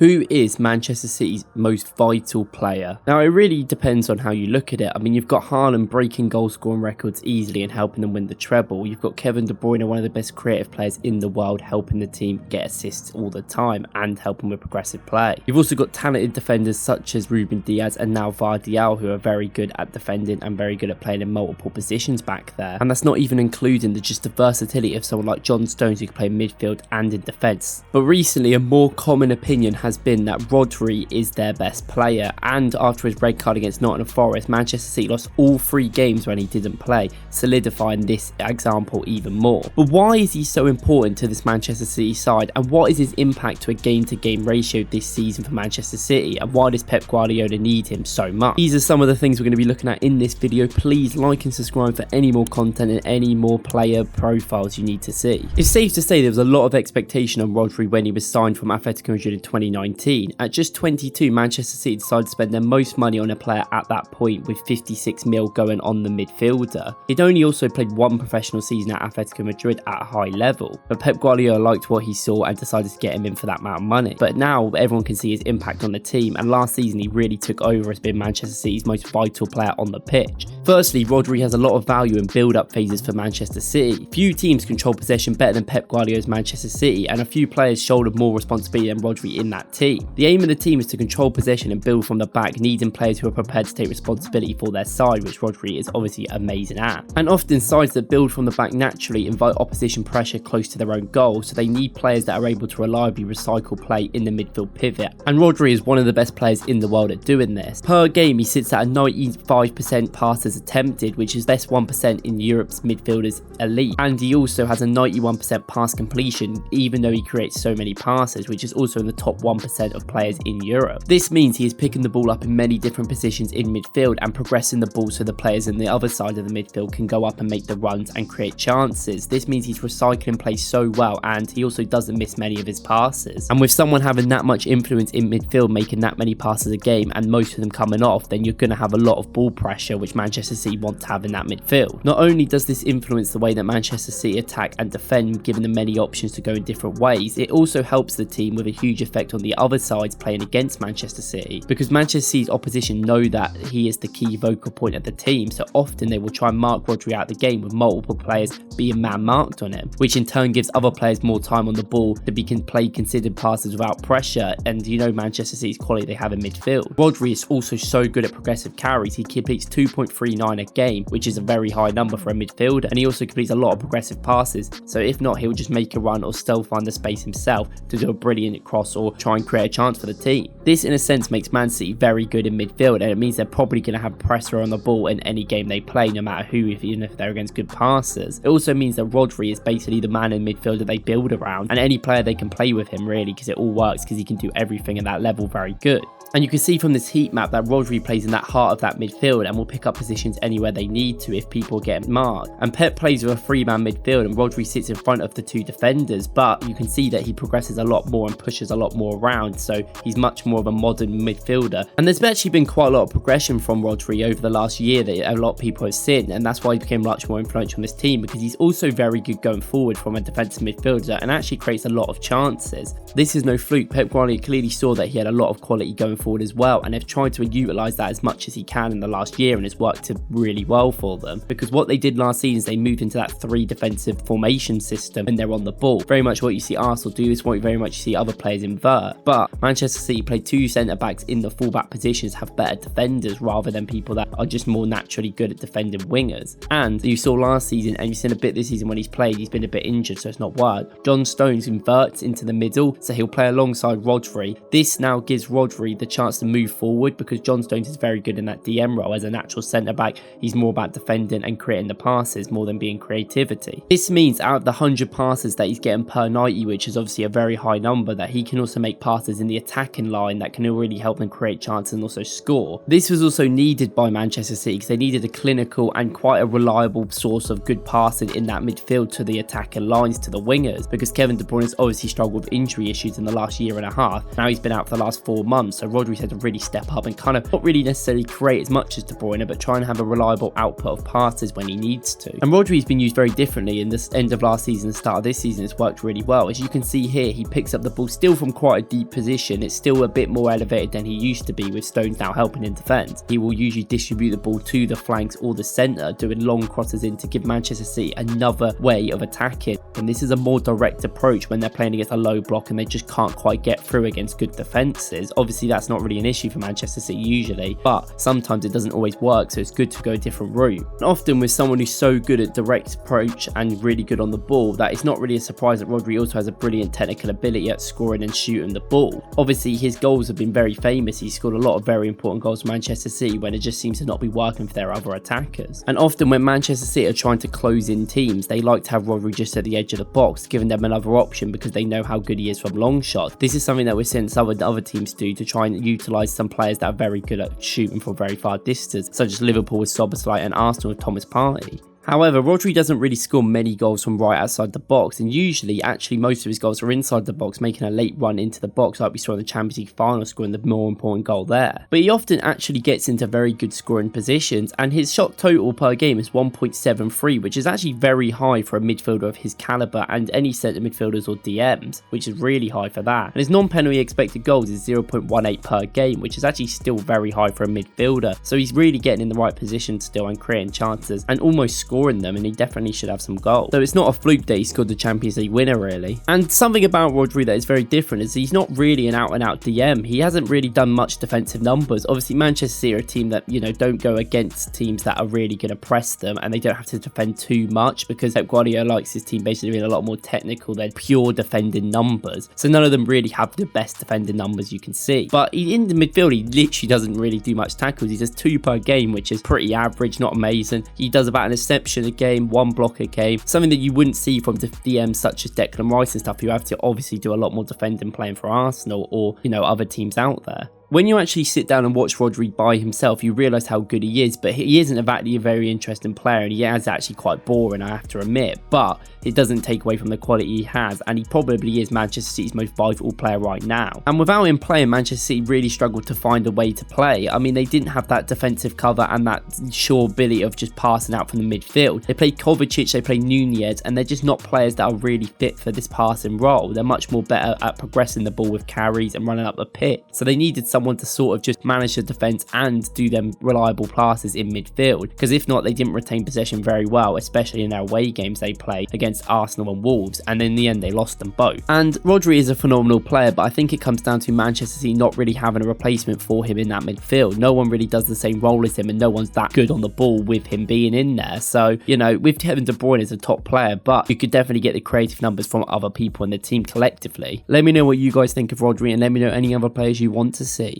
Who is Manchester City's most vital player? Now, it really depends on how you look at it. I mean, you've got Haaland breaking goal scoring records easily and helping them win the treble. You've got Kevin De Bruyne, one of the best creative players in the world, helping the team get assists all the time and helping with progressive play. You've also got talented defenders such as Ruben Diaz and now Vardial, who are very good at defending and very good at playing in multiple positions back there. And that's not even including the versatility of someone like John Stones, who can play midfield and in defence. But recently, a more common opinion has been that Rodri is their best player, and after his red card against Nottingham Forest, Manchester City lost all 3 games when he didn't play, solidifying this example even more. But why is he so important to this Manchester City side, and what is his impact to a game-to-game ratio this season for Manchester City, and why does Pep Guardiola need him so much? These are some of the things we're going to be looking at in this video. Please like and subscribe for any more content and any more player profiles you need to see. It's safe to say there was a lot of expectation on Rodri when he was signed from Atletico Madrid in 2019. At just 22, Manchester City decided to spend their most money on a player at that point, with 56 mil going on the midfielder. He'd only also played 1 professional season at Atletico Madrid at a high level, but Pep Guardiola liked what he saw and decided to get him in for that amount of money. But now everyone can see his impact on the team, and last season he really took over as being Manchester City's most vital player on the pitch. Firstly, Rodri has a lot of value in build-up phases for Manchester City. Few teams control possession better than Pep Guardiola's Manchester City, and a few players shouldered more responsibility than Rodri in that team. The aim of the team is to control possession and build from the back, needing players who are prepared to take responsibility for their side, which Rodri is obviously amazing at. And often sides that build from the back naturally invite opposition pressure close to their own goal, so they need players that are able to reliably recycle play in the midfield pivot. And Rodri is one of the best players in the world at doing this. Per game, he sits at a 95% passes attempted, which is best 1% in Europe's midfielders elite. And he also has a 91% pass completion, even though he creates so many passes, which is also in the top 1% of players in Europe. This means he is picking the ball up in many different positions in midfield and progressing the ball so the players in the other side of the midfield can go up and make the runs and create chances. This means he's recycling play so well, and he also doesn't miss many of his passes. And with someone having that much influence in midfield, making that many passes a game and most of them coming off, then you're going to have a lot of ball pressure, which Manchester City want to have in that midfield. Not only does this influence the way that Manchester City attack and defend, giving them many options to go in different ways, it also helps the team with a huge effect on the other sides playing against Manchester City, because Manchester City's opposition know that he is the key vocal point of the team, so often they will try and mark Rodri out the game with multiple players being man-marked on him, which in turn gives other players more time on the ball to play considered passes without pressure. And you know Manchester City's quality they have in midfield. Rodri is also so good at progressive carries. He completes 2.39 a game, which is a very high number for a midfielder, and he also completes a lot of progressive passes, so if not, he'll just make a run or still find the space himself to do a brilliant cross or try and create a chance for the team. This in a sense makes Man City very good in midfield, and it means they're probably going to have pressure on the ball in any game they play, no matter who, even if they're against good passers. It also means that Rodri is basically the man in midfield that they build around, and any player they can play with him really, because it all works, because he can do everything at that level very good. And you can see from this heat map that Rodri plays in that heart of that midfield and will pick up positions anywhere they need to if people get marked. And Pep plays with a 3-man midfield, and Rodri sits in front of the 2 defenders, but you can see that he progresses a lot more and pushes a lot more around, so he's much more of a modern midfielder. And there's actually been quite a lot of progression from Rodri over the last year that a lot of people have seen, and that's why he became much more influential on this team, because he's also very good going forward from a defensive midfielder and actually creates a lot of chances. This is no fluke. Pep Guardiola clearly saw that he had a lot of quality going forward as well, and they've tried to utilise that as much as he can in the last year, and it's worked really well for them, because what they did last season is they moved into that 3 defensive formation system and they're on the ball. Very much what you see Arsenal do, is what very much you see other players invert. But Manchester City play 2 centre backs in the fullback positions, have better defenders rather than people that are just more naturally good at defending wingers. And you saw last season, and you've seen a bit this season when he's played, he's been a bit injured, so it's not worked. John Stones inverts into the middle, so he'll play alongside Rodri. This now gives Rodri the chance to move forward, because John Stones is very good in that DM role as a natural centre back. He's more about defending and creating the passes more than being creativity. This means out of the 100 passes that he's getting per 90, which is obviously a very high number, that he can also make passes in the attacking line that can really help them create chances and also score. This was also needed by Manchester City, because they needed a clinical and quite a reliable source of good passing in that midfield to the attacking lines, to the wingers, because Kevin De Bruyne has obviously struggled with injury issues in the last year and a half. Now he's been out for the last 4 months, so Rodri's had to really step up and kind of not really necessarily create as much as De Bruyne, but try and have a reliable output of passes when he needs to. And Rodri's been used very differently. In this end of last season, the start of this season, it's worked really well. As you can see here, he picks up the ball still from quite a deep position, it's still a bit more elevated than he used to be, with Stones now helping in defence. He will usually distribute the ball to the flanks or the centre, doing long crosses in to give Manchester City another way of attacking. And this is a more direct approach when they're playing against a low block and they just can't quite get through against good defences. Obviously, that's not really an issue for Manchester City usually, but sometimes it doesn't always work, so it's good to go a different route. And often with someone who's so good at direct approach and really good on the ball, that it's not really a surprise that Rodri also has a brilliant technical ability at scoring and shooting the ball. Obviously, his goals have been very famous. He's scored a lot of very important goals for Manchester City when it just seems to not be working for their other attackers. And often when Manchester City are trying to close in teams, they like to have Rodri just at the edge of the box, giving them another option because they know how good he is from long shots. This is something that we're seeing some of the other teams do to try and utilise some players that are very good at shooting from very far distance, such as Liverpool with Szoboszlai and Arsenal with Thomas Partey. However, Rodri doesn't really score many goals from right outside the box, and usually actually most of his goals are inside the box, making a late run into the box like we saw in the Champions League final, scoring the more important goal there. But he often actually gets into very good scoring positions, and his shot total per game is 1.73, which is actually very high for a midfielder of his calibre and any centre midfielders or DMs, which is really high for that. And his non-penalty expected goals is 0.18 per game, which is actually still very high for a midfielder. So he's really getting in the right position still and creating chances and almost scoring them, and he definitely should have some goals. So it's not a fluke that he scored the Champions League winner really. And something about Rodri that is very different is he's not really an out and out DM. He hasn't really done much defensive numbers. Obviously Manchester City are a team that, you know, don't go against teams that are really going to press them, and they don't have to defend too much because Pep Guardiola likes his team basically being a lot more technical than pure defending numbers. So none of them really have the best defending numbers you can see. But in the midfield, he literally doesn't really do much tackles. He does 2 per game, which is pretty average, not amazing. He does about an interception a game, 1 block a game, something that you wouldn't see from DMs such as Declan Rice and stuff, who have to obviously do a lot more defending playing for Arsenal or, you know, other teams out there. When you actually sit down and watch Rodri by himself, you realise how good he is, but he isn't exactly a very interesting player, and he is actually quite boring, I have to admit, but it doesn't take away from the quality he has, and he probably is Manchester City's most vital player right now. And without him playing, Manchester City really struggled to find a way to play. I mean, they didn't have that defensive cover and that sure ability of just passing out from the midfield. They play Kovacic, they play Nunez, and they're just not players that are really fit for this passing role. They're much more better at progressing the ball with carries and running up the pitch. So they needed someone to sort of just manage the defence and do them reliable passes in midfield, because if not, they didn't retain possession very well, especially in their away games they play against Arsenal and Wolves, and in the end they lost them both. And Rodri is a phenomenal player, but I think it comes down to Manchester City not really having a replacement for him in that midfield. No one really does the same role as him, and no one's that good on the ball with him being in there. So, you know, with Kevin De Bruyne as a top player, but you could definitely get the creative numbers from other people in the team collectively. Let me know what you guys think of Rodri, and let me know any other players you want to see.